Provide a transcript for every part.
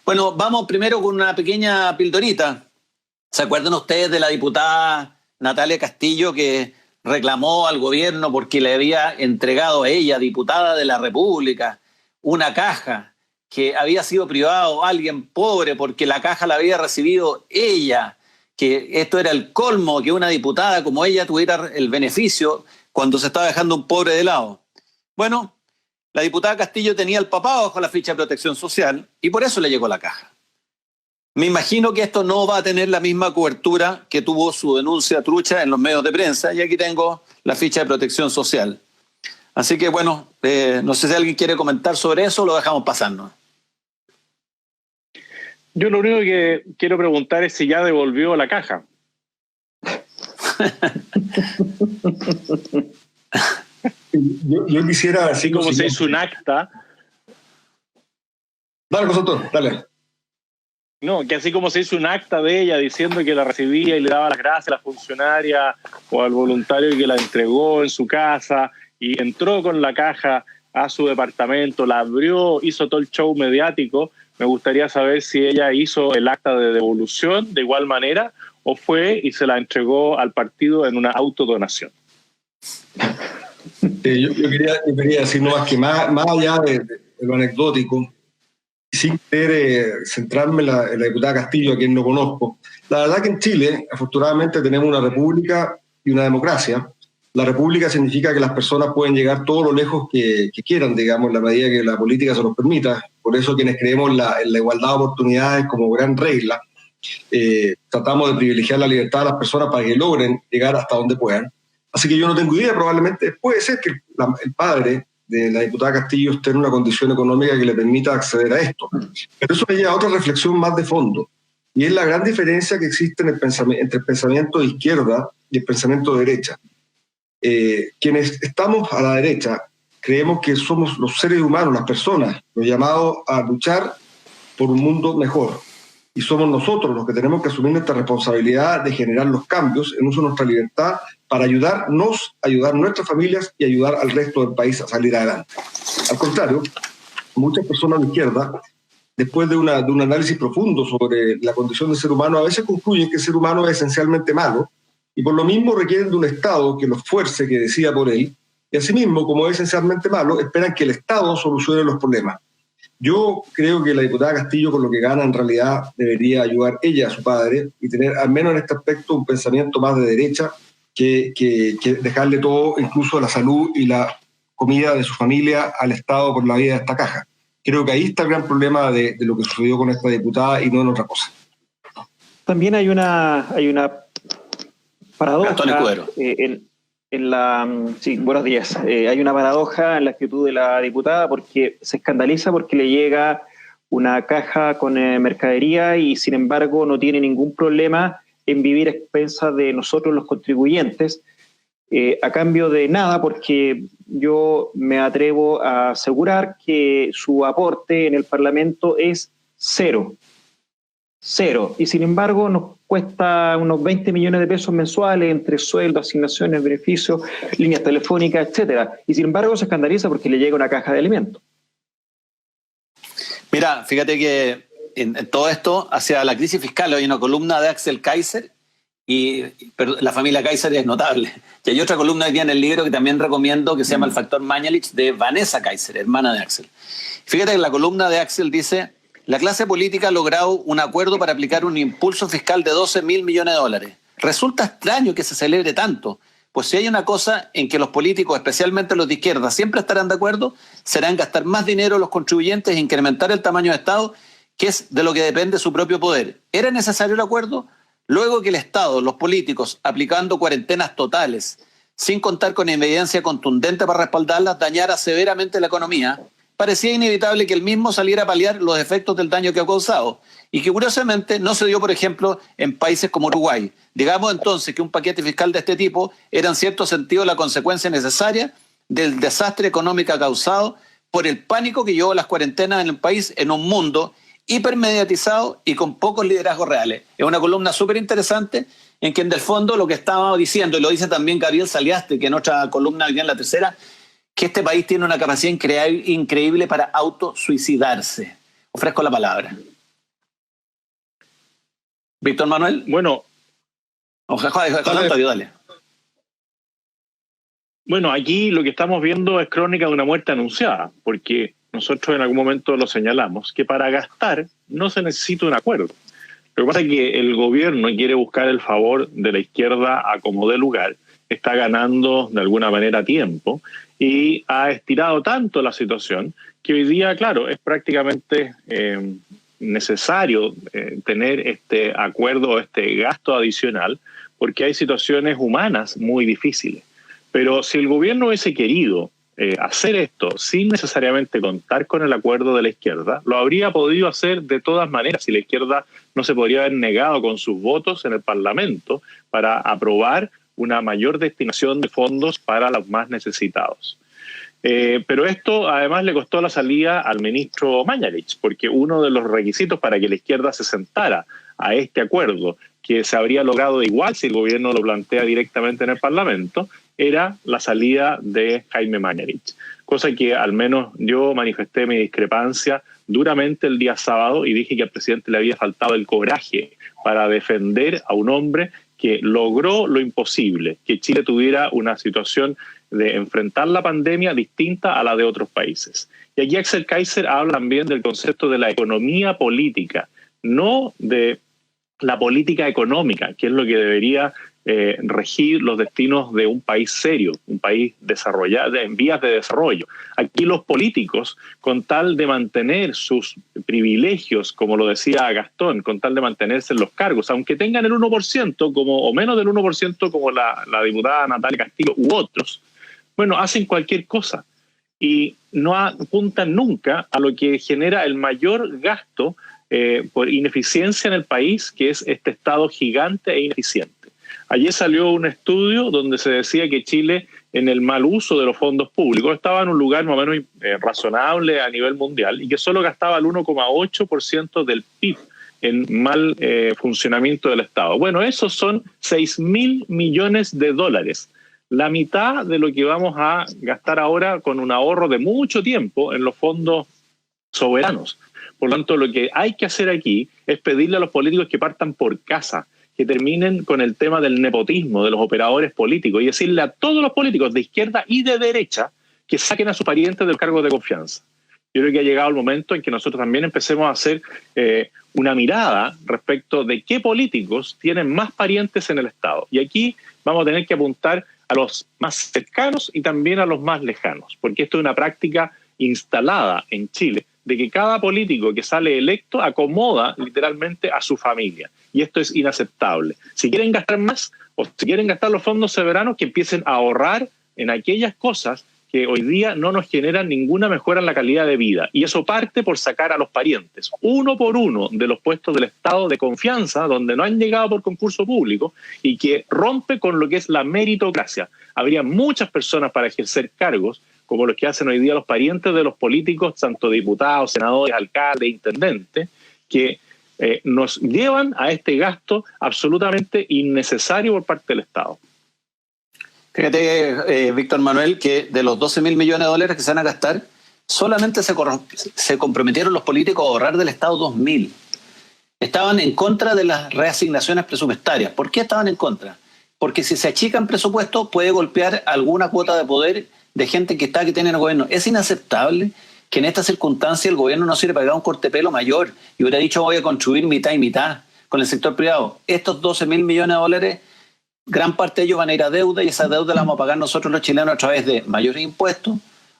Bueno, vamos primero con una pequeña pildorita. ¿Se acuerdan ustedes de la diputada Natalia Castillo que reclamó al gobierno porque le había entregado a ella, diputada de la República, una caja que había sido privado a alguien pobre porque la caja la había recibido ella, que esto era el colmo, que una diputada como ella tuviera el beneficio cuando se estaba dejando un pobre de lado? Bueno, la diputada Castillo tenía al papá bajo la ficha de protección social y por eso le llegó la caja. Me imagino que esto no va a tener la misma cobertura que tuvo su denuncia trucha en los medios de prensa, y aquí tengo la ficha de protección social. Así que bueno, no sé si alguien quiere comentar sobre eso, lo dejamos pasarnos. Yo lo único que quiero preguntar es si ya devolvió la caja. Yo quisiera... Así como se hizo un acta... Dale, consultor, dale. No, que así como se hizo un acta de ella diciendo que la recibía y le daba las gracias a la funcionaria o al voluntario que la entregó en su casa y entró con la caja a su departamento, la abrió, hizo todo el show mediático, me gustaría saber si ella hizo el acta de devolución de igual manera o fue y se la entregó al partido en una autodonación. Yo quería decir no más que más allá de lo anecdótico, sin querer centrarme en la diputada Castillo, a quien no conozco. La verdad que en Chile, afortunadamente, tenemos una república y una democracia. La república significa que las personas pueden llegar todo lo lejos que quieran, digamos, en la medida que la política se los permita. Por eso quienes creemos en la igualdad de oportunidades como gran regla, tratamos de privilegiar la libertad de las personas para que logren llegar hasta donde puedan. Así que yo no tengo idea, probablemente puede ser que el padre de la diputada Castillo esté en una condición económica que le permita acceder a esto. Pero eso me lleva a otra reflexión más de fondo, y es la gran diferencia que existe entre el pensamiento de izquierda y el pensamiento de derecha. Quienes estamos a la derecha creemos que somos los seres humanos, las personas, los llamados a luchar por un mundo mejor. Y somos nosotros los que tenemos que asumir nuestra responsabilidad de generar los cambios en uso de nuestra libertad para ayudarnos, ayudar a nuestras familias y ayudar al resto del país a salir adelante. Al contrario, muchas personas de izquierda, después de un análisis profundo sobre la condición del ser humano, a veces concluyen que el ser humano es esencialmente malo y por lo mismo requieren de un Estado que los fuerce, que decida por él, y asimismo, como es esencialmente malo, esperan que el Estado solucione los problemas. Yo creo que la diputada Castillo, con lo que gana, en realidad debería ayudar ella a su padre y tener, al menos en este aspecto, un pensamiento más de derecha que dejarle todo, incluso la salud y la comida de su familia, al Estado por la vía de esta caja. Creo que ahí está el gran problema de lo que sucedió con esta diputada y no en otra cosa. También hay una paradoja sí, buenos días. Hay una paradoja en la actitud de la diputada porque se escandaliza porque le llega una caja con mercadería y sin embargo no tiene ningún problema en vivir a expensas de nosotros los contribuyentes a cambio de nada, porque yo me atrevo a asegurar que su aporte en el Parlamento es cero. Y sin embargo nos cuesta unos 20 millones de pesos mensuales entre sueldos, asignaciones, beneficios, líneas telefónicas, etcétera. Y sin embargo se escandaliza porque le llega una caja de alimentos. Mira, fíjate que en todo esto, hacia la crisis fiscal, hay una columna de Axel Kaiser, pero la familia Kaiser es notable. Y hay otra columna hoy día en el libro que también recomiendo, que se llama El Factor Mañalich, de Vanessa Kaiser, hermana de Axel. Fíjate que la columna de Axel dice: la clase política ha logrado un acuerdo para aplicar un impulso fiscal de 12.000 millones de dólares. Resulta extraño que se celebre tanto, pues si hay una cosa en que los políticos, especialmente los de izquierda, siempre estarán de acuerdo, será en gastar más dinero los contribuyentes e incrementar el tamaño de Estado, que es de lo que depende su propio poder. ¿Era necesario el acuerdo? Luego que el Estado, los políticos, aplicando cuarentenas totales, sin contar con evidencia contundente para respaldarlas, dañara severamente la economía, parecía inevitable que el mismo saliera a paliar los efectos del daño que ha causado, y que curiosamente no se dio, por ejemplo, en países como Uruguay. Digamos entonces que un paquete fiscal de este tipo era en cierto sentido la consecuencia necesaria del desastre económico causado por el pánico que llevó las cuarentenas en el país, en un mundo hipermediatizado y con pocos liderazgos reales. Es una columna súper interesante en que en el fondo lo que estaba diciendo, y lo dice también Gabriel Saliaste, que en otra columna hoy día en La Tercera, que este país tiene una capacidad increíble para autosuicidarse. Ofrezco la palabra. Víctor Manuel. Bueno, dale. Bueno, aquí lo que estamos viendo es crónica de una muerte anunciada, porque nosotros en algún momento lo señalamos, que para gastar no se necesita un acuerdo. Lo que pasa es que el gobierno quiere buscar el favor de la izquierda a como dé lugar, está ganando de alguna manera tiempo y ha estirado tanto la situación que hoy día, claro, es prácticamente necesario tener este acuerdo, este gasto adicional, porque hay situaciones humanas muy difíciles. Pero si el gobierno hubiese querido hacer esto sin necesariamente contar con el acuerdo de la izquierda, lo habría podido hacer de todas maneras, si la izquierda no se podría haber negado con sus votos en el Parlamento para aprobar una mayor destinación de fondos para los más necesitados. Pero esto además le costó la salida al ministro Mañalich, porque uno de los requisitos para que la izquierda se sentara a este acuerdo, que se habría logrado igual si el gobierno lo plantea directamente en el Parlamento, era la salida de Jaime Mañalich. Cosa que al menos yo manifesté mi discrepancia duramente el día sábado y dije que al presidente le había faltado el coraje para defender a un hombre que logró lo imposible, que Chile tuviera una situación de enfrentar la pandemia distinta a la de otros países. Y aquí Axel Kaiser habla también del concepto de la economía política, no de la política económica, que es lo que debería regir los destinos de un país serio, un país desarrollado, en vías de desarrollo. Aquí los políticos, con tal de mantener sus privilegios, como lo decía Gastón, con tal de mantenerse en los cargos, aunque tengan el 1% o menos del 1% como la diputada Natalia Castillo u otros, bueno, hacen cualquier cosa y no apuntan nunca a lo que genera el mayor gasto por ineficiencia en el país, que es este Estado gigante e ineficiente. Ayer salió un estudio donde se decía que Chile, en el mal uso de los fondos públicos, estaba en un lugar más o menos razonable a nivel mundial y que solo gastaba el 1,8% del PIB en mal funcionamiento del Estado. Bueno, esos son 6.000 millones de dólares. La mitad de lo que vamos a gastar ahora con un ahorro de mucho tiempo en los fondos soberanos. Por lo tanto, lo que hay que hacer aquí es pedirle a los políticos que partan por casa, que terminen con el tema del nepotismo de los operadores políticos y decirle a todos los políticos de izquierda y de derecha que saquen a sus parientes del cargo de confianza. Yo creo que ha llegado el momento en que nosotros también empecemos a hacer una mirada respecto de qué políticos tienen más parientes en el Estado. Y aquí vamos a tener que apuntar a los más cercanos y también a los más lejanos, porque esto es una práctica instalada en Chile, de que cada político que sale electo acomoda literalmente a su familia. Y esto es inaceptable. Si quieren gastar más o si quieren gastar los fondos soberanos, que empiecen a ahorrar en aquellas cosas que hoy día no nos generan ninguna mejora en la calidad de vida. Y eso parte por sacar a los parientes, uno por uno, de los puestos del Estado de confianza, donde no han llegado por concurso público y que rompe con lo que es la meritocracia. Habría muchas personas para ejercer cargos como los que hacen hoy día los parientes de los políticos, tanto diputados, senadores, alcaldes, intendentes, que nos llevan a este gasto absolutamente innecesario por parte del Estado. Fíjate, Víctor Manuel, que de los 12.000 millones de dólares que se van a gastar, solamente se comprometieron los políticos a ahorrar del Estado 2.000. Estaban en contra de las reasignaciones presupuestarias. ¿Por qué estaban en contra? Porque si se achican presupuestos puede golpear alguna cuota de poder de gente que tiene en el gobierno. Es inaceptable que en esta circunstancia el gobierno no se le pagara un corte de pelo mayor y hubiera dicho voy a contribuir mitad y mitad con el sector privado. Estos 12.000 millones de dólares, gran parte de ellos van a ir a deuda y esa deuda la vamos a pagar nosotros los chilenos a través de mayores impuestos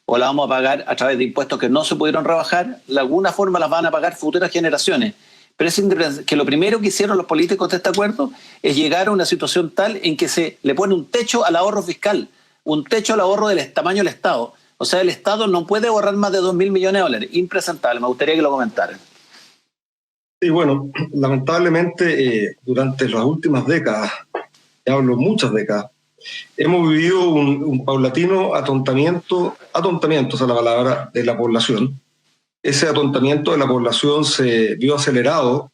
o la vamos a pagar a través de impuestos que no se pudieron rebajar. De alguna forma las van a pagar futuras generaciones. Pero es que lo primero que hicieron los políticos de este acuerdo es llegar a una situación tal en que se le pone un techo al ahorro fiscal, un techo al ahorro del tamaño del Estado. O sea, el Estado no puede ahorrar más de 2.000 millones de dólares. Impresentable. Me gustaría que lo comentaran. Sí, bueno, lamentablemente durante las últimas décadas, ya hablo muchas décadas, hemos vivido un paulatino atontamiento es la palabra, de la población. Ese atontamiento de la población se vio acelerado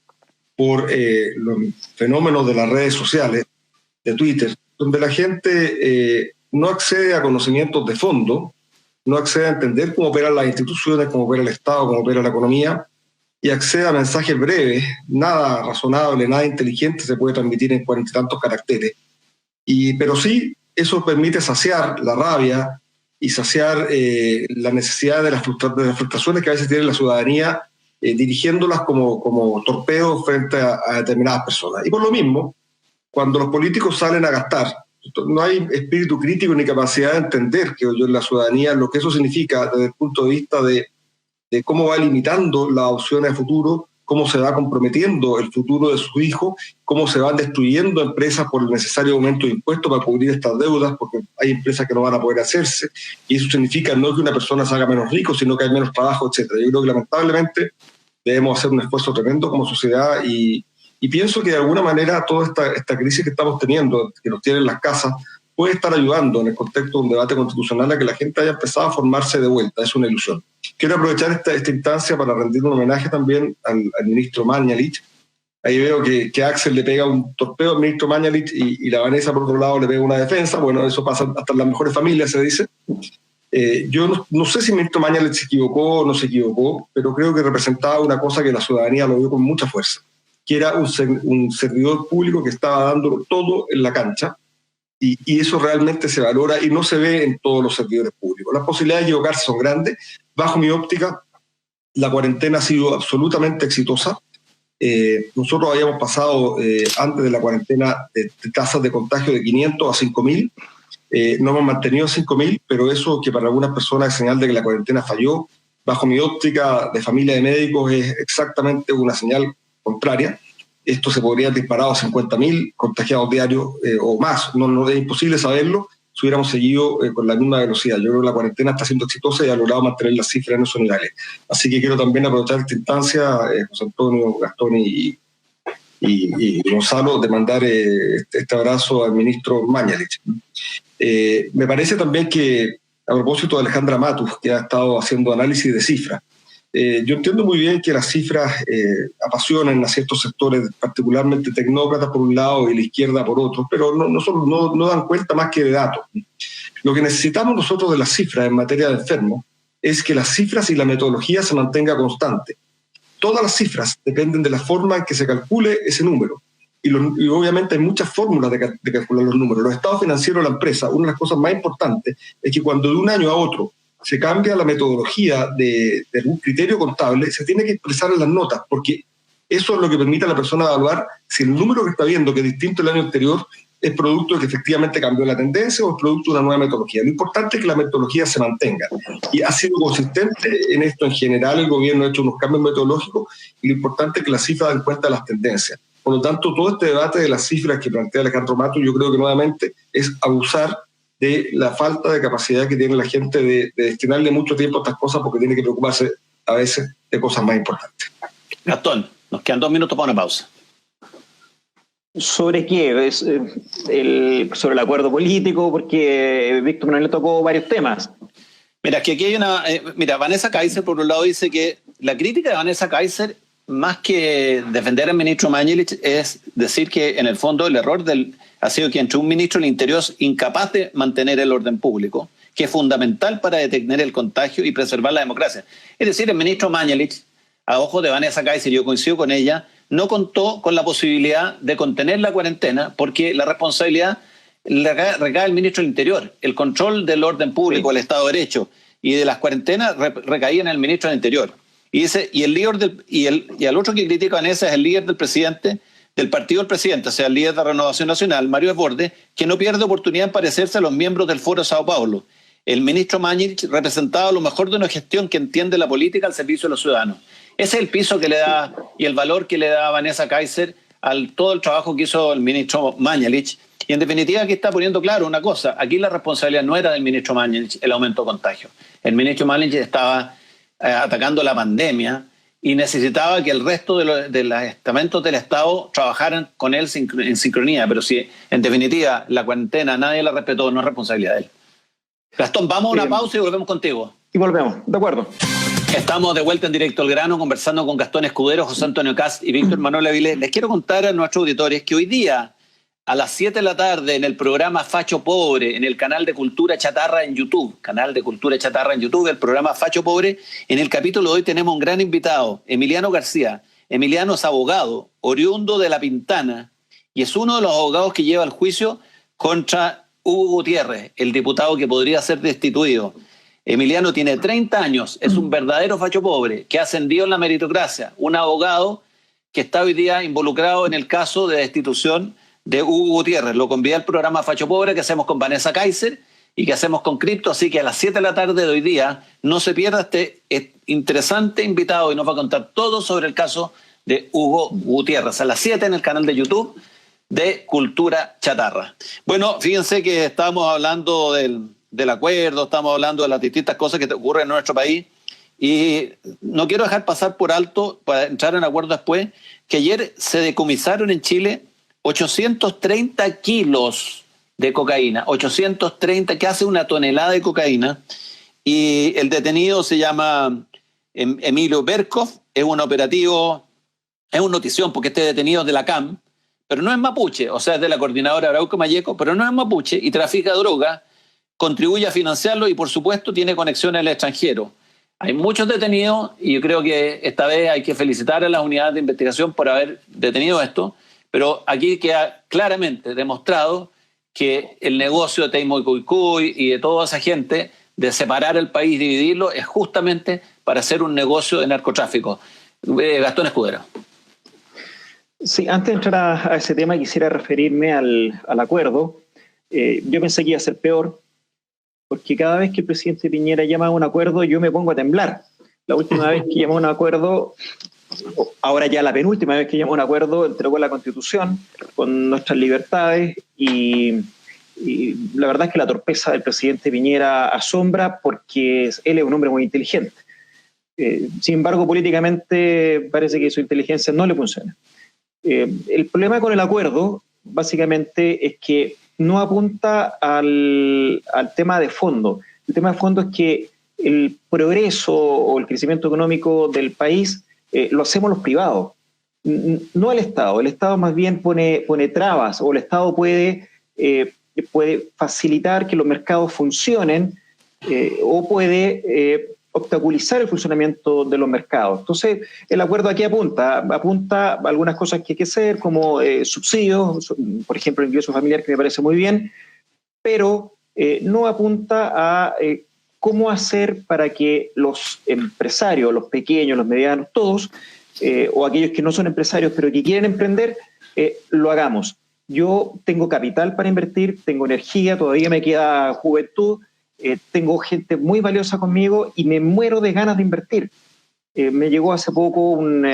por los fenómenos de las redes sociales, de Twitter, donde la gente no accede a conocimientos de fondo, no accede a entender cómo operan las instituciones, cómo opera el Estado, cómo opera la economía, y accede a mensajes breves, nada razonable, nada inteligente se puede transmitir en 40 y tantos caracteres. Pero sí, eso permite saciar la rabia y saciar la necesidad de las frustraciones que a veces tiene la ciudadanía, dirigiéndolas como torpedos frente a determinadas personas. Y por lo mismo, cuando los políticos salen a gastar, no hay espíritu crítico ni capacidad de entender que yo en la ciudadanía lo que eso significa desde el punto de vista de cómo va limitando las opciones de futuro, cómo se va comprometiendo el futuro de sus hijos, cómo se van destruyendo empresas por el necesario aumento de impuestos para cubrir estas deudas, porque hay empresas que no van a poder hacerse, y eso significa no que una persona se haga menos rico, sino que hay menos trabajo, etc. Yo creo que lamentablemente debemos hacer un esfuerzo tremendo como sociedad y pienso que de alguna manera toda esta crisis que estamos teniendo, que nos tienen las casas, puede estar ayudando en el contexto de un debate constitucional a que la gente haya empezado a formarse de vuelta. Es una ilusión. Quiero aprovechar esta instancia para rendir un homenaje también al ministro Mañalich. Ahí veo que Axel le pega un torpeo al ministro Mañalich y la Vanessa, por otro lado, le pega una defensa. Bueno, eso pasa hasta en las mejores familias, se dice. Yo no sé si el ministro Mañalich se equivocó o no se equivocó, pero creo que representaba una cosa que la ciudadanía lo vio con mucha fuerza, que era un servidor público que estaba dándolo todo en la cancha, y eso realmente se valora y no se ve en todos los servidores públicos. Las posibilidades de equivocarse son grandes. Bajo mi óptica, la cuarentena ha sido absolutamente exitosa. Nosotros habíamos pasado antes de la cuarentena de tasas de contagio de 500 a 5.000. No hemos mantenido 5.000, pero eso que para algunas personas es señal de que la cuarentena falló. Bajo mi óptica de familia de médicos es exactamente una señal contraria. Esto se podría haber disparado a 50.000 contagiados diarios o más. No es imposible saberlo si hubiéramos seguido con la misma velocidad. Yo creo que la cuarentena está siendo exitosa y ha logrado mantener las cifras en esos niveles. Así que quiero también aprovechar esta instancia, José Antonio, Gastón y Gonzalo, de mandar este abrazo al ministro Mañalich. Me parece también que, a propósito de Alejandra Matus, que ha estado haciendo análisis de cifras, yo entiendo muy bien que las cifras apasionan a ciertos sectores, particularmente tecnócratas por un lado y la izquierda por otro, pero no dan cuenta más que de datos. Lo que necesitamos nosotros de las cifras en materia de enfermos es que las cifras y la metodología se mantenga constante. Todas las cifras dependen de la forma en que se calcule ese número. Y obviamente hay muchas fórmulas de calcular los números. Los estados financieros de la empresa, una de las cosas más importantes es que cuando de un año a otro se cambia la metodología de un criterio contable, se tiene que expresar en las notas, porque eso es lo que permite a la persona evaluar si el número que está viendo, que es distinto al año anterior, es producto de que efectivamente cambió la tendencia o es producto de una nueva metodología. Lo importante es que la metodología se mantenga. Y ha sido consistente en esto en general. El gobierno ha hecho unos cambios metodológicos y lo importante es que las cifras den cuenta de las tendencias. Por lo tanto, todo este debate de las cifras que plantea Alejandro Matus, yo creo que nuevamente es abusar de la falta de capacidad que tiene la gente de destinarle mucho tiempo a estas cosas, porque tiene que preocuparse a veces de cosas más importantes. Gastón, nos quedan 2 minutos para una pausa. ¿Sobre qué? Sobre el acuerdo político, porque Víctor Manuel le tocó varios temas. Mira, que aquí hay una... mira, Vanessa Kaiser, por un lado, dice que la crítica de Vanessa Kaiser, más que defender al ministro Mañalich, es decir que en el fondo el error ha sido que entre un ministro del Interior es incapaz de mantener el orden público, que es fundamental para detener el contagio y preservar la democracia. Es decir, el ministro Mañalich, a ojos de Vanessa Kaiser, yo coincido con ella, no contó con la posibilidad de contener la cuarentena porque la responsabilidad recae el ministro del Interior. El control del orden público, el Estado de Derecho y de las cuarentenas recaía en el ministro del Interior. Y al otro que critica a Vanessa es el líder del presidente, del partido del presidente, o sea, el líder de Renovación Nacional, Mario Desbordes, que no pierde oportunidad en parecerse a los miembros del Foro de Sao Paulo. El ministro Mañalich representaba lo mejor de una gestión que entiende la política al servicio de los ciudadanos. Ese es el piso que le da y el valor que le da Vanessa Kaiser al todo el trabajo que hizo el ministro Mañalich. Y en definitiva aquí está poniendo claro una cosa, aquí la responsabilidad no era del ministro Mañalich el aumento de contagio. El ministro Mañalich estaba atacando la pandemia y necesitaba que el resto de los estamentos del Estado trabajaran con él en sincronía, pero si en definitiva la cuarentena nadie la respetó, no es responsabilidad de él. Gastón, vamos a una pausa y volvemos contigo. Y volvemos, de acuerdo. Estamos de vuelta en Directo al Grano conversando con Gastón Escudero, José Antonio Kast y Víctor Manuel Avilés. Les quiero contar a nuestros auditores que hoy día a las 7 de la tarde en el programa Facho Pobre, en el canal de Cultura Chatarra en YouTube, el programa Facho Pobre. En el capítulo de hoy tenemos un gran invitado, Emiliano García. Emiliano es abogado, oriundo de La Pintana, y es uno de los abogados que lleva el juicio contra Hugo Gutiérrez, el diputado que podría ser destituido. Emiliano tiene 30 años, es un verdadero facho pobre, que ha ascendido en la meritocracia, un abogado que está hoy día involucrado en el caso de destitución de Hugo Gutiérrez. Lo convidé al programa Facho Pobre que hacemos con Vanessa Kaiser y que hacemos con Cripto, así que a las 7 de la tarde de hoy día no se pierda este interesante invitado y nos va a contar todo sobre el caso de Hugo Gutiérrez. A las 7 en el canal de YouTube de Cultura Chatarra. Bueno, fíjense que estábamos hablando del acuerdo, estamos hablando de las distintas cosas que ocurren en nuestro país y no quiero dejar pasar por alto, para entrar en acuerdo después, que ayer se decomisaron en Chile 830 kilos de cocaína, 830, que hace una tonelada de cocaína, y el detenido se llama Emilio Berkov, es un operativo, es una notición porque este detenido es de la CAM, pero no es mapuche, o sea, es de la coordinadora Arauco Mayeco, pero no es mapuche y trafica droga, contribuye a financiarlo y por supuesto tiene conexiones al extranjero. Hay muchos detenidos y yo creo que esta vez hay que felicitar a las unidades de investigación por haber detenido esto, pero aquí queda claramente demostrado que el negocio de Teimo y Cuicuy y de toda esa gente de separar el país, dividirlo, es justamente para hacer un negocio de narcotráfico. Gastón Escudero. Sí, antes de entrar a ese tema quisiera referirme al acuerdo. Yo pensé que iba a ser peor, porque cada vez que el presidente Piñera llama a un acuerdo yo me pongo a temblar. La última vez que llamó a un acuerdo, ahora ya la penúltima vez que llamó a un acuerdo, entregó la Constitución con nuestras libertades y la verdad es que la torpeza del presidente Piñera asombra porque él es un hombre muy inteligente. Sin embargo, políticamente parece que su inteligencia no le funciona. El problema con el acuerdo básicamente es que no apunta al tema de fondo. El tema de fondo es que el progreso o el crecimiento económico del país lo hacemos los privados, no el Estado. El Estado más bien pone trabas, o el Estado puede facilitar que los mercados funcionen o puede obstaculizar el funcionamiento de los mercados. Entonces, el acuerdo aquí apunta a algunas cosas que hay que hacer, como subsidios, por ejemplo, el ingreso familiar, que me parece muy bien, pero no apunta a cómo hacer para que los empresarios, los pequeños, los medianos, todos, o aquellos que no son empresarios pero que quieren emprender, lo hagamos. Yo tengo capital para invertir, tengo energía, todavía me queda juventud, tengo gente muy valiosa conmigo y me muero de ganas de invertir. Me llegó hace poco un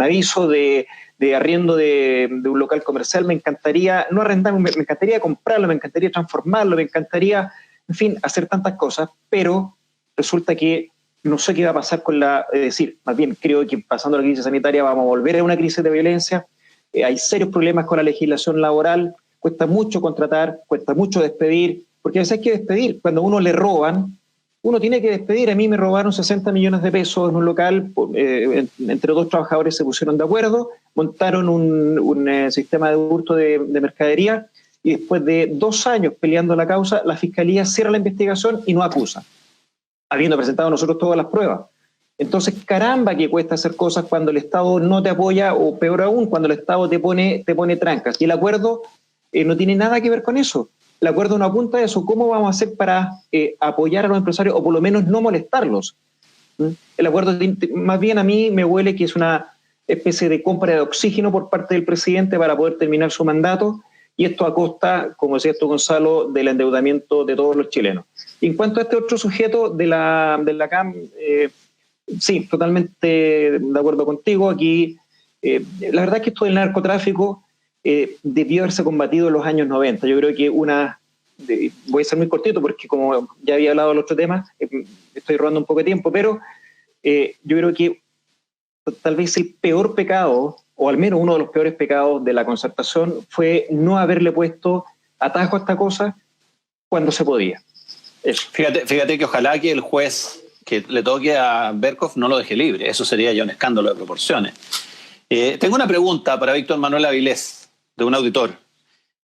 aviso de arriendo de un local comercial. Me encantaría, no arrendarme, me encantaría comprarlo, me encantaría transformarlo, me encantaría, en fin, hacer tantas cosas, pero resulta que no sé qué va a pasar con más bien creo que pasando la crisis sanitaria vamos a volver a una crisis de violencia. Hay serios problemas con la legislación laboral. Cuesta mucho contratar, cuesta mucho despedir, porque a veces hay que despedir. Cuando a uno le roban, uno tiene que despedir. A mí me robaron 60 millones de pesos en un local, entre dos trabajadores se pusieron de acuerdo, montaron un sistema de hurto de mercadería y después de 2 años peleando la causa, la Fiscalía cierra la investigación y no acusa, habiendo presentado nosotros todas las pruebas. Entonces, caramba que cuesta hacer cosas cuando el Estado no te apoya, o peor aún, cuando el Estado te pone trancas. Y el acuerdo no tiene nada que ver con eso. El acuerdo no apunta a eso. ¿Cómo vamos a hacer para apoyar a los empresarios o por lo menos no molestarlos? El acuerdo, más bien a mí me huele que es una especie de compra de oxígeno por parte del presidente para poder terminar su mandato, y esto a costa, como decía esto Gonzalo, del endeudamiento de todos los chilenos. Y en cuanto a este otro sujeto de la CAM, sí, totalmente de acuerdo contigo. Aquí, la verdad es que esto del narcotráfico debió haberse combatido en los años 90. Yo creo que voy a ser muy cortito porque como ya había hablado del otro tema, estoy robando un poco de tiempo, pero yo creo que tal vez el peor pecado, o al menos uno de los peores pecados de la concertación, fue no haberle puesto atajo a esta cosa cuando se podía. Eso. Fíjate que ojalá que el juez que le toque a Berkov no lo deje libre. Eso sería ya un escándalo de proporciones. Tengo una pregunta para Víctor Manuel Avilés, de un auditor.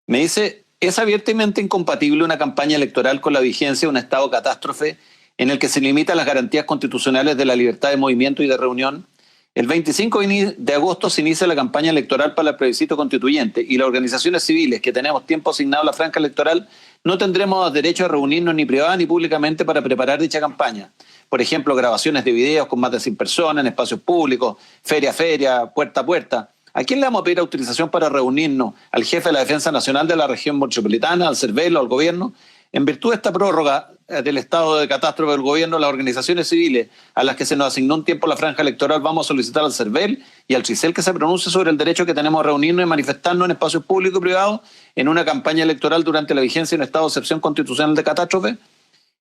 Me dice, ¿es abiertamente incompatible una campaña electoral con la vigencia de un estado de catástrofe en el que se limitan las garantías constitucionales de la libertad de movimiento y de reunión? El 25 de agosto se inicia la campaña electoral para el plebiscito constituyente y las organizaciones civiles que tenemos tiempo asignado a la franja electoral no tendremos derecho a reunirnos ni privada ni públicamente para preparar dicha campaña. Por ejemplo, grabaciones de videos con más de 100 personas en espacios públicos, feria a feria, puerta a puerta. ¿A quién le vamos a pedir autorización para reunirnos? ¿Al jefe de la Defensa Nacional de la región metropolitana, al CERVEL o al gobierno? En virtud de esta prórroga del estado de catástrofe del gobierno, las organizaciones civiles a las que se nos asignó un tiempo la franja electoral vamos a solicitar al CERVEL y al CICEL que se pronuncie sobre el derecho que tenemos a reunirnos y manifestarnos en espacios públicos y privados en una campaña electoral durante la vigencia de un estado de excepción constitucional de catástrofe.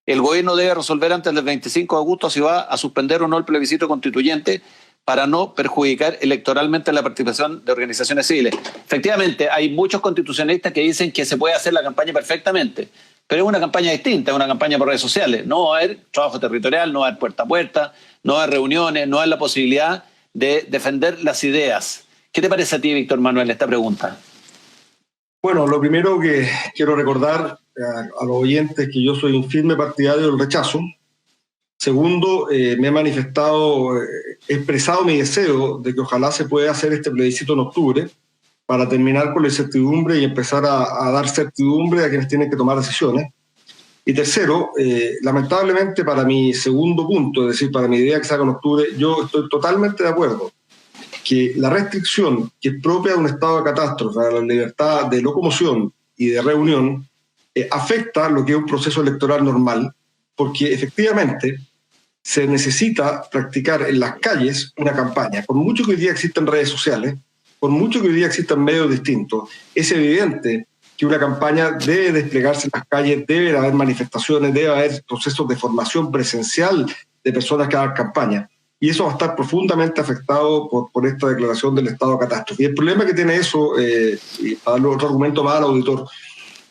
El gobierno debe resolver antes del 25 de agosto si va a suspender o no el plebiscito constituyente para no perjudicar electoralmente la participación de organizaciones civiles. Efectivamente, hay muchos constitucionalistas que dicen que se puede hacer la campaña perfectamente, pero es una campaña distinta, es una campaña por redes sociales. No va a haber trabajo territorial, no va a haber puerta a puerta, no va a haber reuniones, no va a haber la posibilidad de defender las ideas. ¿Qué te parece a ti, Víctor Manuel, esta pregunta? Bueno, lo primero que quiero recordar a los oyentes es que yo soy un firme partidario del rechazo. Segundo, me he manifestado, he expresado mi deseo de que ojalá se pueda hacer este plebiscito en octubre para terminar con la incertidumbre y empezar a dar certidumbre a quienes tienen que tomar decisiones. Y tercero, lamentablemente para mi segundo punto, es decir, para mi idea que se haga en octubre, yo estoy totalmente de acuerdo que la restricción que es propia de un estado de catástrofe a la libertad de locomoción y de reunión afecta lo que es un proceso electoral normal, porque efectivamente se necesita practicar en las calles una campaña. Por mucho que hoy día existen redes sociales, por mucho que hoy día existan medios distintos, es evidente que una campaña debe desplegarse en las calles, debe haber manifestaciones, debe haber procesos de formación presencial de personas que hagan campaña. Y eso va a estar profundamente afectado por esta declaración del estado de catástrofe. Y el problema que tiene eso, y para darle otro argumento más al auditor,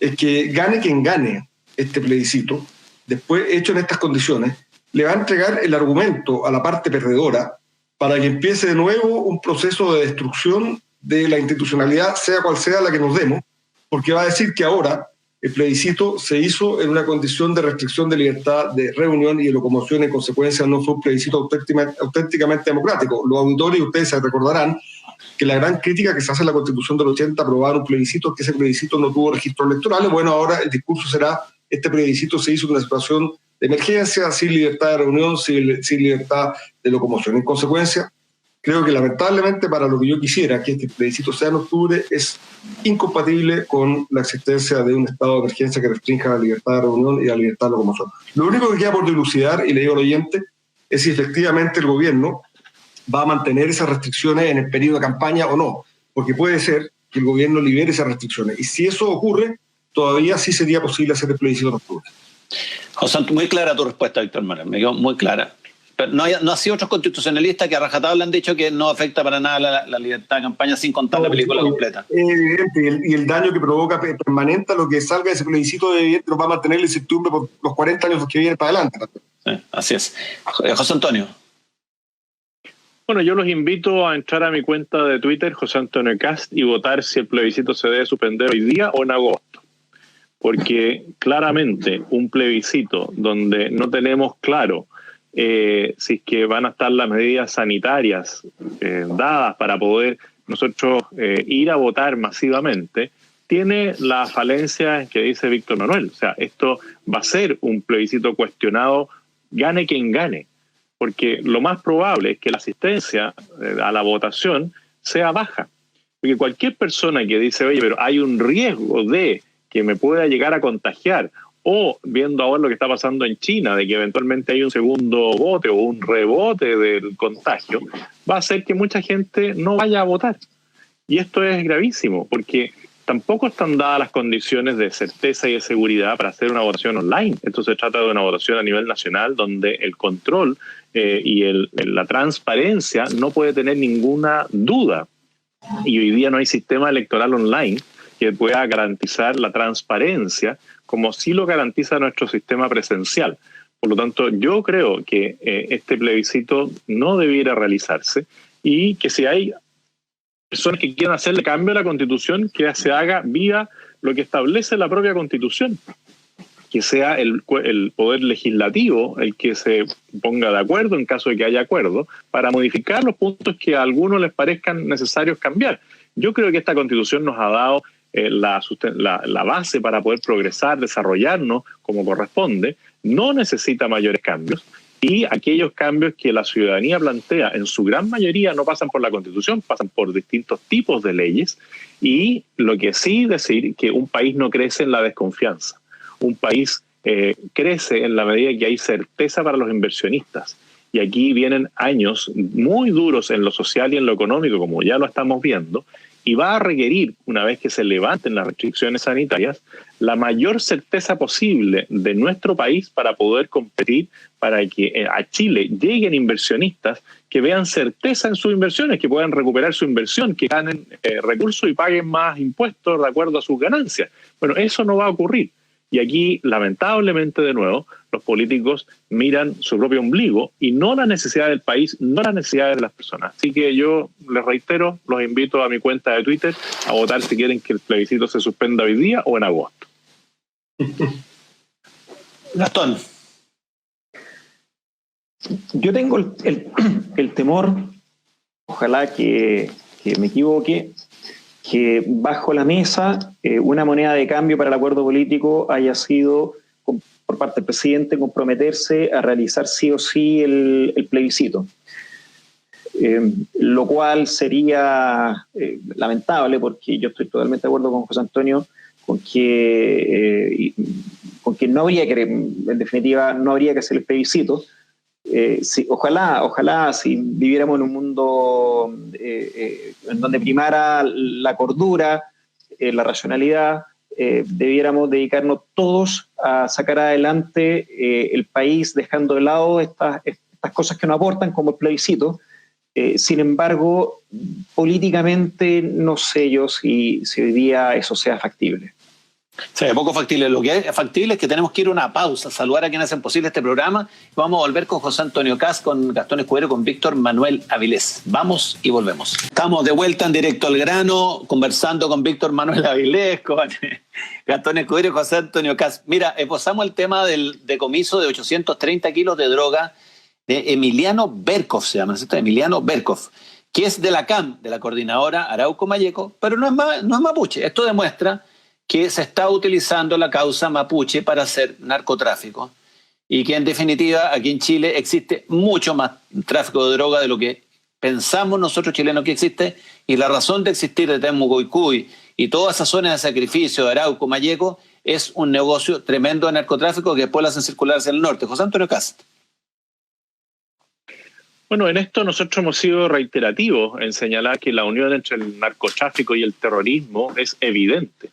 es que gane quien gane este plebiscito, después hecho en estas condiciones, le va a entregar el argumento a la parte perdedora para que empiece de nuevo un proceso de destrucción de la institucionalidad, sea cual sea la que nos demos, porque va a decir que ahora el plebiscito se hizo en una condición de restricción de libertad de reunión y de locomoción, en consecuencia no fue un plebiscito auténticamente democrático. Los auditores y ustedes se recordarán que la gran crítica que se hace en la Constitución del 80 aprobar un plebiscito es que ese plebiscito no tuvo registros electorales. Bueno, ahora el discurso será, este plebiscito se hizo en una situación de emergencia, sin libertad de reunión, sin libertad de locomoción. En consecuencia, creo que lamentablemente para lo que yo quisiera, que este plebiscito sea en octubre, es incompatible con la existencia de un estado de emergencia que restrinja la libertad de reunión y la libertad de locomoción. Lo único que queda por dilucidar, y le digo al oyente, es si efectivamente el gobierno va a mantener esas restricciones en el periodo de campaña o no, porque puede ser que el gobierno libere esas restricciones. Y si eso ocurre, todavía sí sería posible hacer el plebiscito en octubre. José, muy clara tu respuesta, Víctor Manuel, me quedó muy clara. Pero no ha sido otros constitucionalistas que a rajatabla han dicho que no afecta para nada la libertad de campaña sin contar la película completa. Evidente, y el daño que provoca permanente a lo que salga de ese plebiscito nos va a mantener la incertidumbre por los 40 años que vienen para adelante. Sí, así es. José Antonio. Bueno, yo los invito a entrar a mi cuenta de Twitter, José Antonio Cast, y votar si el plebiscito se debe suspender hoy día o en agosto. Porque claramente un plebiscito donde no tenemos claro si es que van a estar las medidas sanitarias dadas para poder nosotros ir a votar masivamente, tiene la falencia que dice Víctor Manuel. O sea, esto va a ser un plebiscito cuestionado, gane quien gane, porque lo más probable es que la asistencia a la votación sea baja. Porque cualquier persona que dice, oye, pero hay un riesgo de que me pueda llegar a contagiar, o viendo ahora lo que está pasando en China, de que eventualmente hay un segundo bote o un rebote del contagio, va a hacer que mucha gente no vaya a votar. Y esto es gravísimo, porque tampoco están dadas las condiciones de certeza y de seguridad para hacer una votación online. Esto se trata de una votación a nivel nacional donde el control y la transparencia no puede tener ninguna duda. Y hoy día no hay sistema electoral online que pueda garantizar la transparencia como sí lo garantiza nuestro sistema presencial. Por lo tanto, yo creo que este plebiscito no debiera realizarse y que si hay personas que quieran hacerle cambio a la Constitución, que se haga vía lo que establece la propia Constitución, que sea el Poder Legislativo el que se ponga de acuerdo, en caso de que haya acuerdo, para modificar los puntos que a algunos les parezcan necesarios cambiar. Yo creo que esta Constitución nos ha dado la base para poder progresar, desarrollarnos como corresponde, no necesita mayores cambios, y aquellos cambios que la ciudadanía plantea en su gran mayoría no pasan por la Constitución, pasan por distintos tipos de leyes, y lo que sí decir que un país no crece en la desconfianza. Un país crece en la medida que hay certeza para los inversionistas. Y aquí vienen años muy duros en lo social y en lo económico, como ya lo estamos viendo, y va a requerir, una vez que se levanten las restricciones sanitarias, la mayor certeza posible de nuestro país para poder competir, para que a Chile lleguen inversionistas que vean certeza en sus inversiones, que puedan recuperar su inversión, que ganen recursos y paguen más impuestos de acuerdo a sus ganancias. Bueno, eso no va a ocurrir. Y aquí, lamentablemente, de nuevo, los políticos miran su propio ombligo y no la necesidad del país, no las necesidades de las personas. Así que yo les reitero, los invito a mi cuenta de Twitter a votar si quieren que el plebiscito se suspenda hoy día o en agosto. Gastón. Yo tengo el temor, ojalá que me equivoque, que bajo la mesa una moneda de cambio para el acuerdo político haya sido, por parte del presidente, comprometerse a realizar sí o sí el plebiscito. Lo cual sería lamentable, porque yo estoy totalmente de acuerdo con José Antonio con que no habría que, en definitiva, no habría que hacer el plebiscito. Ojalá si viviéramos en un mundo en donde primara la cordura, la racionalidad, debiéramos dedicarnos todos a sacar adelante el país, dejando de lado estas cosas que nos aportan, como el plebiscito. Sin embargo, políticamente no sé yo si hoy día eso sea factible. Sí, poco factible. Lo que es factible es que tenemos que ir a una pausa, saludar a quienes hacen posible este programa. Vamos a volver con José Antonio Kast, con Gastón Escudero, con Víctor Manuel Avilés. Vamos y volvemos. Estamos de vuelta en Directo al Grano, conversando con Víctor Manuel Avilés, con Gastón Escudero y José Antonio Kast. Mira, esbozamos el tema del decomiso de 830 kilos de droga de Emiliano Berkov, se llama, ¿cierto? Emiliano Berkov, que es de la CAM, de la Coordinadora Arauco Mayeco, pero no es mapuche. Esto demuestra que se está utilizando la causa mapuche para hacer narcotráfico y que en definitiva aquí en Chile existe mucho más tráfico de droga de lo que pensamos nosotros chilenos que existe, y la razón de existir de Temuco-Icuy y todas esas zonas de sacrificio de Arauco, Mayeco, es un negocio tremendo de narcotráfico que después lo hacen circular hacia el norte. José Antonio Kast. Bueno, en esto nosotros hemos sido reiterativos en señalar que la unión entre el narcotráfico y el terrorismo es evidente.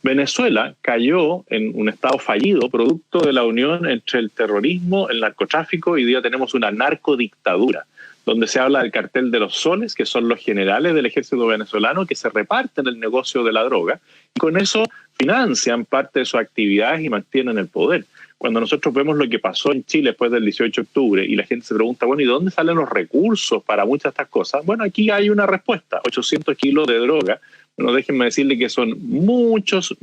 Venezuela cayó en un estado fallido producto de la unión entre el terrorismo, el narcotráfico, y hoy día tenemos una narcodictadura, donde se habla del cartel de los soles, que son los generales del ejército venezolano que se reparten el negocio de la droga, y con eso financian parte de sus actividades y mantienen el poder. Cuando nosotros vemos lo que pasó en Chile después del 18 de octubre y la gente se pregunta, bueno, ¿y dónde salen los recursos para muchas de estas cosas? Bueno, aquí hay una respuesta: 800 kilos de droga. Bueno, déjenme decirle que son muchos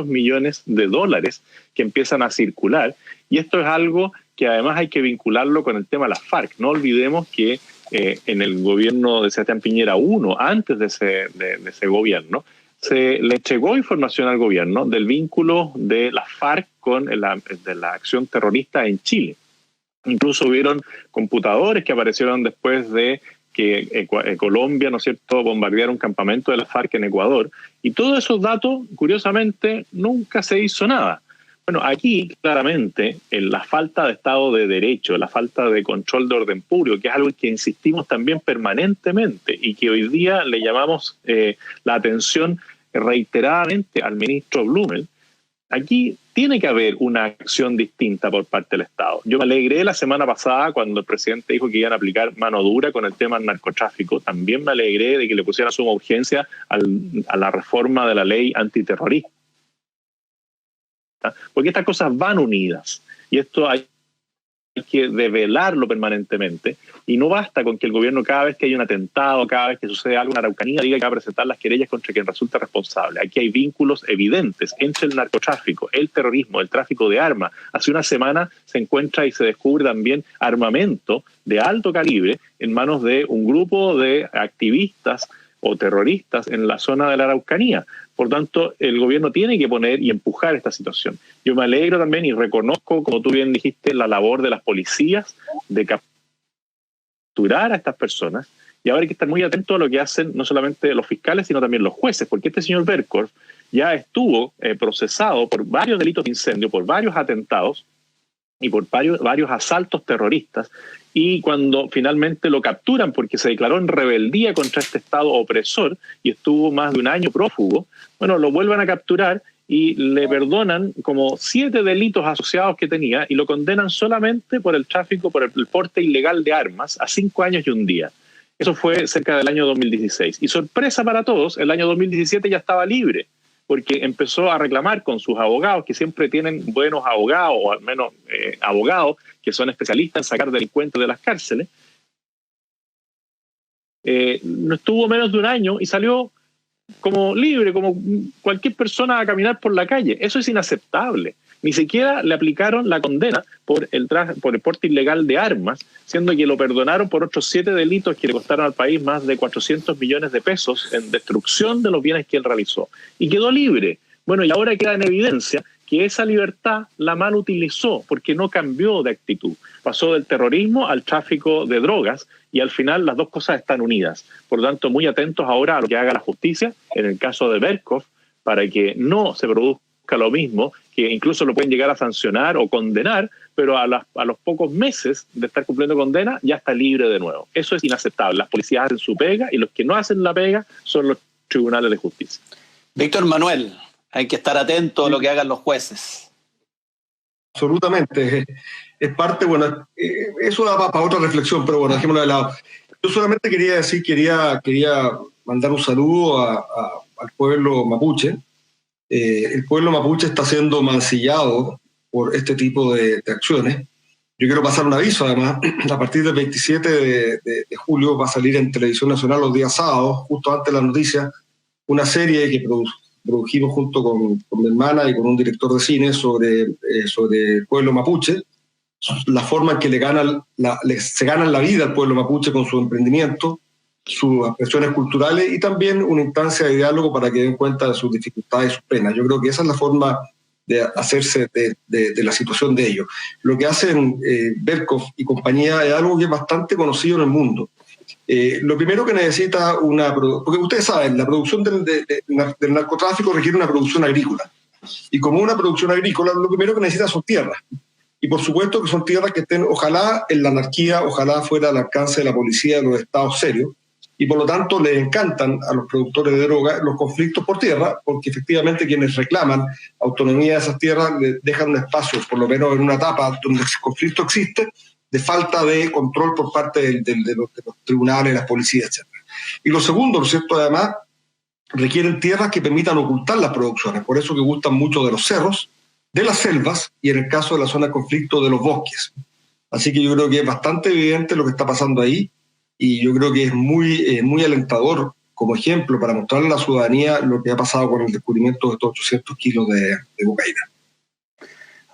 millones de dólares que empiezan a circular, y esto es algo que además hay que vincularlo con el tema de las FARC. No olvidemos que en el gobierno de Sebastián Piñera 1, antes de ese gobierno, se le entregó información al gobierno del vínculo de las FARC con de la acción terrorista en Chile. Incluso hubieron computadores que aparecieron después de que Colombia, ¿no es cierto?, bombardeara un campamento de la FARC en Ecuador. Y todos esos datos, curiosamente, nunca se hizo nada. Bueno, aquí claramente la falta de Estado de Derecho, la falta de control de orden público, que es algo en que insistimos también permanentemente y que hoy día le llamamos la atención reiteradamente al ministro Blumel, aquí tiene que haber una acción distinta por parte del Estado. Yo me alegré la semana pasada cuando el presidente dijo que iban a aplicar mano dura con el tema del narcotráfico. También me alegré de que le pusieran suma urgencia a la reforma de la ley antiterrorista. Porque estas cosas van unidas. Y esto hay hay que develarlo permanentemente, y no basta con que el gobierno cada vez que hay un atentado, cada vez que sucede algo en Araucanía, diga que va a presentar las querellas contra quien resulte responsable. Aquí hay vínculos evidentes entre el narcotráfico, el terrorismo, el tráfico de armas. Hace una semana se encuentra y se descubre también armamento de alto calibre en manos de un grupo de activistas o terroristas en la zona de la Araucanía. Por tanto, el gobierno tiene que poner y empujar esta situación. Yo me alegro también y reconozco, como tú bien dijiste, la labor de las policías de capturar a estas personas, y ahora hay que estar muy atentos a lo que hacen no solamente los fiscales, sino también los jueces, porque este señor Berkorf ya estuvo procesado por varios delitos de incendio, por varios atentados y por varios asaltos terroristas, y cuando finalmente lo capturan porque se declaró en rebeldía contra este Estado opresor y estuvo más de un año prófugo, bueno, lo vuelven a capturar y le perdonan como 7 delitos asociados que tenía y lo condenan solamente por el tráfico, por el porte ilegal de armas a 5 años y 1 día. Eso fue cerca del año 2016. Y sorpresa para todos, el año 2017 ya estaba libre, porque empezó a reclamar con sus abogados, que siempre tienen buenos abogados, o al menos abogados que son especialistas en sacar delincuentes de las cárceles. No estuvo menos de 1 año y salió como libre, como cualquier persona a caminar por la calle. Eso es inaceptable. Ni siquiera le aplicaron la condena por el porte ilegal de armas, siendo que lo perdonaron por otros 7 delitos que le costaron al país más de 400 millones de pesos en destrucción de los bienes que él realizó. Y quedó libre. Bueno, y ahora queda en evidencia que esa libertad la mal utilizó porque no cambió de actitud. Pasó del terrorismo al tráfico de drogas y al final las dos cosas están unidas. Por lo tanto, muy atentos ahora a lo que haga la justicia en el caso de Berkorf para que no se produzca lo mismo, que incluso lo pueden llegar a sancionar o condenar, pero a los pocos meses de estar cumpliendo condena ya está libre de nuevo. Eso es inaceptable. Las policías hacen su pega y los que no hacen la pega son los tribunales de justicia. Víctor Manuel, hay que estar atento a lo que hagan los jueces. Absolutamente. Es parte, bueno, eso da para otra reflexión, pero bueno, dejémoslo de lado. Yo solamente quería decir, quería mandar un saludo al pueblo mapuche. El pueblo mapuche está siendo mancillado por este tipo de acciones. Yo quiero pasar un aviso, además, a partir del 27 de julio va a salir en Televisión Nacional los días sábados, justo antes de las noticias, una serie que produjimos junto con mi hermana y con un director de cine sobre el pueblo mapuche, la forma en que se ganan la vida al pueblo mapuche con su emprendimiento, sus expresiones culturales y también una instancia de diálogo para que den cuenta de sus dificultades y sus penas. Yo creo que esa es la forma de hacerse de la situación de ellos. Lo que hacen Berkorf y compañía es algo que es bastante conocido en el mundo. Lo primero que necesita porque ustedes saben, la producción del narcotráfico requiere una producción agrícola. Y como una producción agrícola, lo primero que necesita son tierras. Y por supuesto que son tierras que estén, ojalá en la anarquía, ojalá fuera al alcance de la policía de los estados serios. Y por lo tanto les encantan a los productores de droga los conflictos por tierra, porque efectivamente quienes reclaman autonomía de esas tierras les dejan un espacio, por lo menos en una etapa donde el conflicto existe, de falta de control por parte de los tribunales, las policías, etc. Y lo segundo, ¿no es cierto?, además, requieren tierras que permitan ocultar las producciones, por eso que gustan mucho de los cerros, de las selvas y en el caso de la zona de conflicto de los bosques. Así que yo creo que es bastante evidente lo que está pasando ahí y yo creo que es muy alentador como ejemplo para mostrarle a la ciudadanía lo que ha pasado con el descubrimiento de estos 800 kilos de cocaína.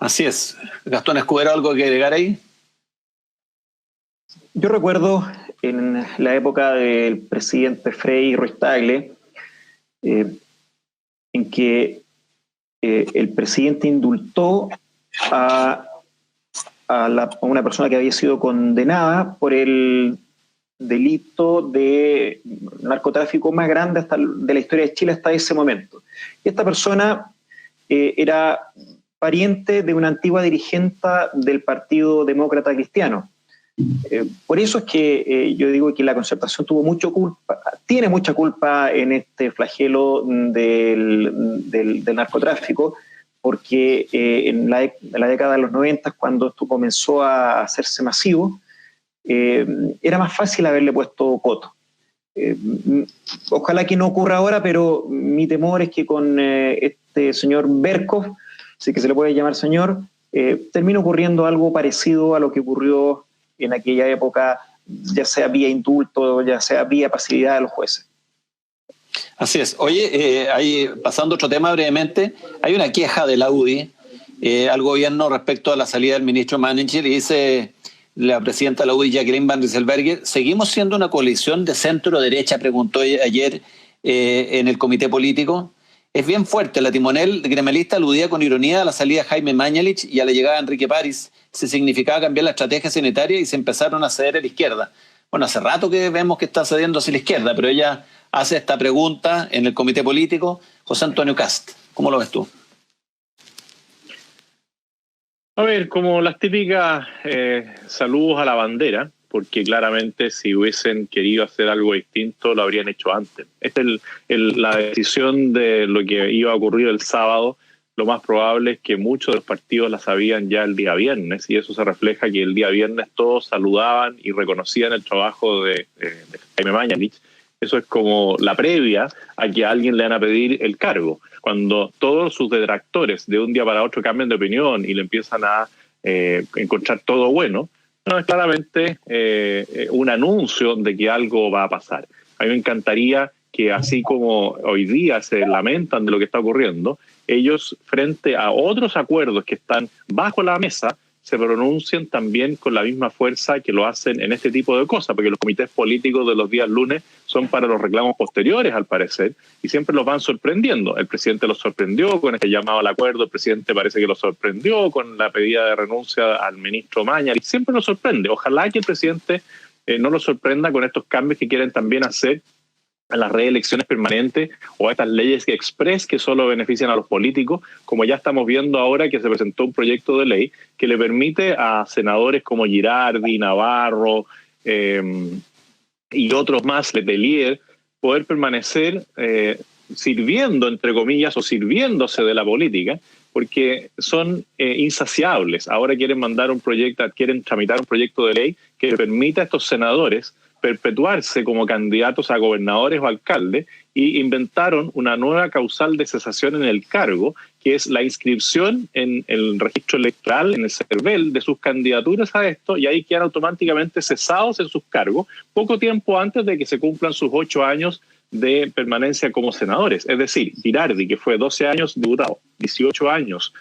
Así es. Gastón Escudero, ¿algo que agregar ahí? Yo recuerdo en la época del presidente Frei Ruiz-Tagle en que el presidente indultó a una persona que había sido condenada por el delito de narcotráfico más grande de la historia de Chile hasta ese momento. Y esta persona era pariente de una antigua dirigente del Partido Demócrata Cristiano. Por eso es que yo digo que la Concertación tiene mucha culpa en este flagelo del narcotráfico, porque en la década de los 90, cuando esto comenzó a hacerse masivo, era más fácil haberle puesto coto. Ojalá que no ocurra ahora, pero mi temor es que con este señor Berkorf, sí que se le puede llamar señor, termina ocurriendo algo parecido a lo que ocurrió en aquella época, ya sea vía indulto, ya sea vía pasividad de los jueces. Así es. Oye, pasando a otro tema brevemente, hay una queja de la UDI al gobierno respecto a la salida del ministro Mañalich, y dice la presidenta de la UDI, Jacqueline Van Rysselberghe: ¿seguimos siendo una coalición de centro-derecha?, preguntó ayer en el comité político. Es bien fuerte. La timonel gremialista aludía con ironía a la salida de Jaime Mañalich y a la llegada de Enrique París. Se significaba cambiar la estrategia sanitaria y se empezaron a ceder a la izquierda. Bueno, hace rato que vemos que está cediendo hacia la izquierda, pero ella hace esta pregunta en el comité político. José Antonio Cast, ¿cómo lo ves tú? A ver, como las típicas saludos a la bandera, porque claramente si hubiesen querido hacer algo distinto lo habrían hecho antes. Esta es la decisión de lo que iba a ocurrir el sábado. Lo más probable es que muchos de los partidos la sabían ya el día viernes, y eso se refleja que el día viernes todos saludaban y reconocían el trabajo de Jaime Mañalich. Eso es como la previa a que a alguien le van a pedir el cargo. Cuando todos sus detractores de un día para otro cambian de opinión y le empiezan a encontrar todo bueno, no es claramente un anuncio de que algo va a pasar. A mí me encantaría que, así como hoy día se lamentan de lo que está ocurriendo, ellos, frente a otros acuerdos que están bajo la mesa, se pronuncien también con la misma fuerza que lo hacen en este tipo de cosas, porque los comités políticos de los días lunes son para los reclamos posteriores, al parecer, y siempre los van sorprendiendo. El presidente los sorprendió con este llamado al acuerdo, el presidente parece que los sorprendió con la pedida de renuncia al ministro Mañalich, siempre nos sorprende. Ojalá que el presidente no los sorprenda con estos cambios que quieren también hacer a las reelecciones permanentes o a estas leyes express que solo benefician a los políticos, como ya estamos viendo ahora que se presentó un proyecto de ley que le permite a senadores como Girardi, Navarro y otros más, Letelier, poder permanecer sirviendo, entre comillas, o sirviéndose de la política, porque son insaciables. Ahora quieren tramitar un proyecto de ley que le permita a estos senadores perpetuarse como candidatos a gobernadores o alcaldes, y inventaron una nueva causal de cesación en el cargo, que es la inscripción en el registro electoral, en el CERVEL, de sus candidaturas a esto, y ahí quedan automáticamente cesados en sus cargos poco tiempo antes de que se cumplan sus 8 años de permanencia como senadores. Es decir, Girardi, que fue 12 años diputado, 18 años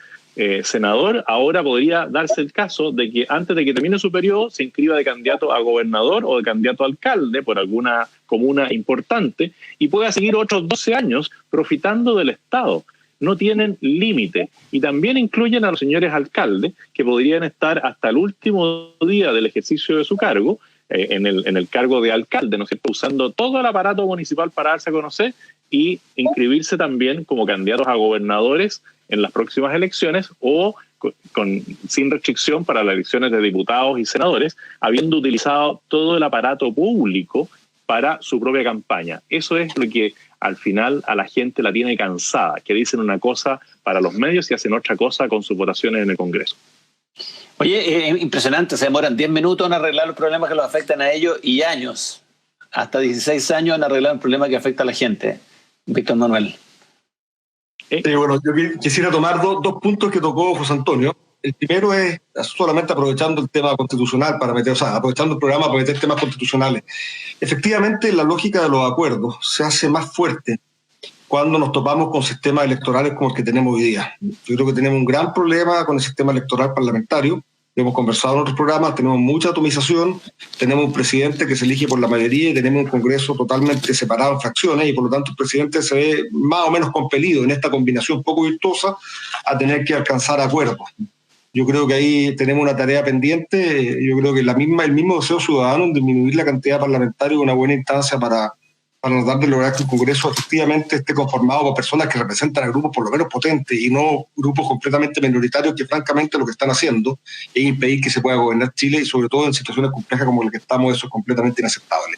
senador, ahora podría darse el caso de que antes de que termine su periodo se inscriba de candidato a gobernador o de candidato a alcalde por alguna comuna importante y pueda seguir otros 12 años profitando del Estado. No tienen límite. Y también incluyen a los señores alcaldes, que podrían estar hasta el último día del ejercicio de su cargo, en el cargo de alcalde, ¿no es cierto?, usando todo el aparato municipal para darse a conocer y inscribirse también como candidatos a gobernadores en las próximas elecciones, o sin restricción para las elecciones de diputados y senadores, habiendo utilizado todo el aparato público para su propia campaña. Eso es lo que al final a la gente la tiene cansada, que dicen una cosa para los medios y hacen otra cosa con sus votaciones en el Congreso. Oye, es impresionante, se demoran 10 minutos en arreglar los problemas que los afectan a ellos y años, hasta 16 años en arreglar un problema que afecta a la gente. Víctor Manuel. Sí, bueno, yo quisiera tomar dos puntos que tocó José Antonio. El primero es solamente aprovechando el tema constitucional aprovechando el programa para meter temas constitucionales. Efectivamente, la lógica de los acuerdos se hace más fuerte cuando nos topamos con sistemas electorales como el que tenemos hoy día. Yo creo que tenemos un gran problema con el sistema electoral parlamentario. Lo hemos conversado en otros programas, tenemos mucha atomización, tenemos un presidente que se elige por la mayoría y tenemos un Congreso totalmente separado en fracciones, y por lo tanto el presidente se ve más o menos compelido en esta combinación poco virtuosa a tener que alcanzar acuerdos. Yo creo que ahí tenemos una tarea pendiente. Yo creo que el mismo deseo ciudadano en disminuir la cantidad parlamentaria es una buena instancia para tratar de lograr que el Congreso efectivamente esté conformado por personas que representan a grupos por lo menos potentes y no grupos completamente minoritarios que francamente lo que están haciendo es impedir que se pueda gobernar Chile, y sobre todo en situaciones complejas como la que estamos, eso es completamente inaceptable.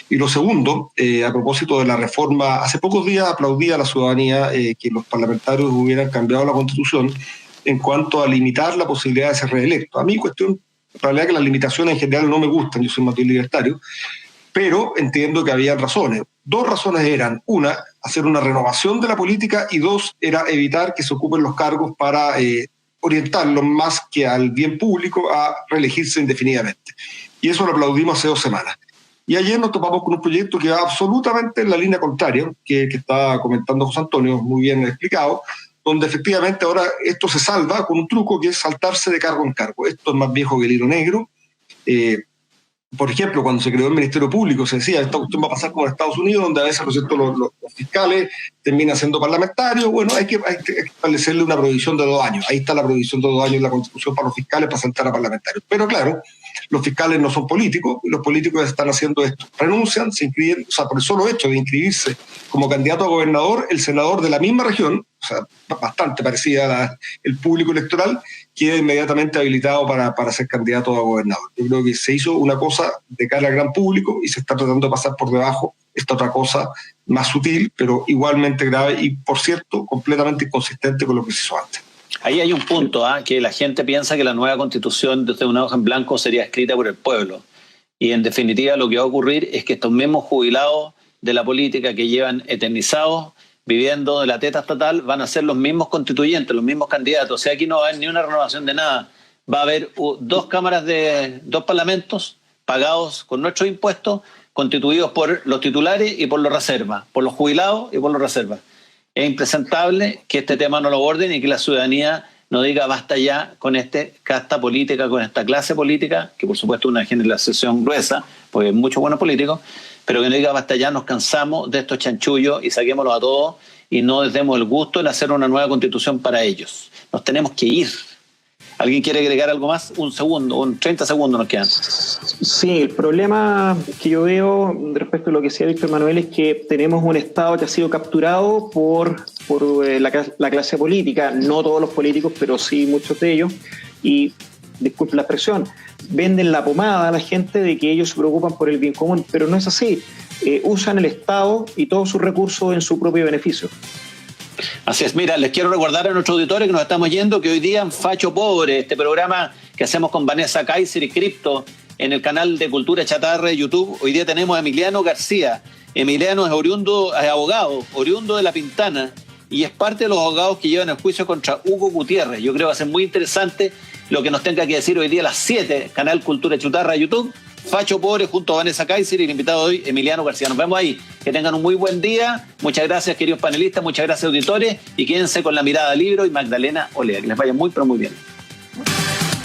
Y lo segundo, a propósito de la reforma, hace pocos días aplaudía a la ciudadanía que los parlamentarios hubieran cambiado la Constitución en cuanto a limitar la posibilidad de ser reelecto. A mí, en realidad, que las limitaciones en general no me gustan, yo soy más bien libertario, pero entiendo que había razones. 2 razones eran: una, hacer una renovación de la política, y 2, era evitar que se ocupen los cargos para orientarlos más que al bien público a reelegirse indefinidamente. Y eso lo aplaudimos hace 2 semanas. Y ayer nos topamos con un proyecto que va absolutamente en la línea contraria, que estaba comentando José Antonio, muy bien explicado, donde efectivamente ahora esto se salva con un truco que es saltarse de cargo en cargo. Esto es más viejo que el hilo negro. Por ejemplo, cuando se creó el Ministerio Público, se decía, esta cuestión va a pasar como en Estados Unidos, donde a veces, ¿no es cierto?, los fiscales terminan siendo parlamentarios. Bueno, hay que establecerle una prohibición de 2 años. Ahí está la prohibición de 2 años en la Constitución para los fiscales para saltar a parlamentarios. Pero claro, los fiscales no son políticos, y los políticos están haciendo esto. Renuncian, se inscriben, o sea, por el solo hecho de inscribirse como candidato a gobernador, el senador de la misma región, o sea, bastante parecida el público electoral, queda inmediatamente habilitado para ser candidato a gobernador. Yo creo que se hizo una cosa de cara al gran público y se está tratando de pasar por debajo esta otra cosa más sutil, pero igualmente grave y, por cierto, completamente inconsistente con lo que se hizo antes. Ahí hay un punto, que la gente piensa que la nueva constitución desde una hoja en blanco sería escrita por el pueblo. Y en definitiva lo que va a ocurrir es que estos mismos jubilados de la política que llevan eternizados viviendo de la teta estatal van a ser los mismos constituyentes, los mismos candidatos. O sea, aquí no va a haber ni una renovación de nada. Va a haber 2 cámaras de 2 parlamentos pagados con nuestros impuestos, constituidos por los titulares y por los reservas, por los jubilados y por los reservas. Es impresentable que este tema no lo aborden y que la ciudadanía no diga basta ya con esta casta política, con esta clase política, que por supuesto es una generalización gruesa, porque hay muchos buenos políticos, pero que no diga basta ya, nos cansamos de estos chanchullos y saquémoslos a todos y no les demos el gusto de hacer una nueva constitución para ellos. Nos tenemos que ir. ¿Alguien quiere agregar algo más? 1 segundo, 30 segundos nos quedan. Sí, el problema que yo veo respecto a lo que decía Víctor Manuel es que tenemos un Estado que ha sido capturado por la clase política, no todos los políticos, pero sí muchos de ellos, y, disculpe la expresión, venden la pomada a la gente de que ellos se preocupan por el bien común, pero no es así. Usan el Estado y todos sus recursos en su propio beneficio. Así es, mira, les quiero recordar a nuestros auditores que nos estamos yendo que hoy día en Facho Pobre, este programa que hacemos con Vanessa Kaiser y Cripto en el canal de Cultura Chatarra de YouTube, hoy día tenemos a Emiliano García. Emiliano es abogado, oriundo de La Pintana, y es parte de los abogados que llevan el juicio contra Hugo Gutiérrez. Yo creo que va a ser muy interesante lo que nos tenga que decir hoy día a las 7, canal Cultura Chatarra de YouTube. Facho Pobre junto a Vanessa Kaiser y el invitado de hoy, Emiliano García. Nos vemos ahí. Que tengan un muy buen día. Muchas gracias, queridos panelistas. Muchas gracias, auditores. Y quédense con La Mirada Libro y Magdalena Olea. Que les vaya muy, pero muy bien.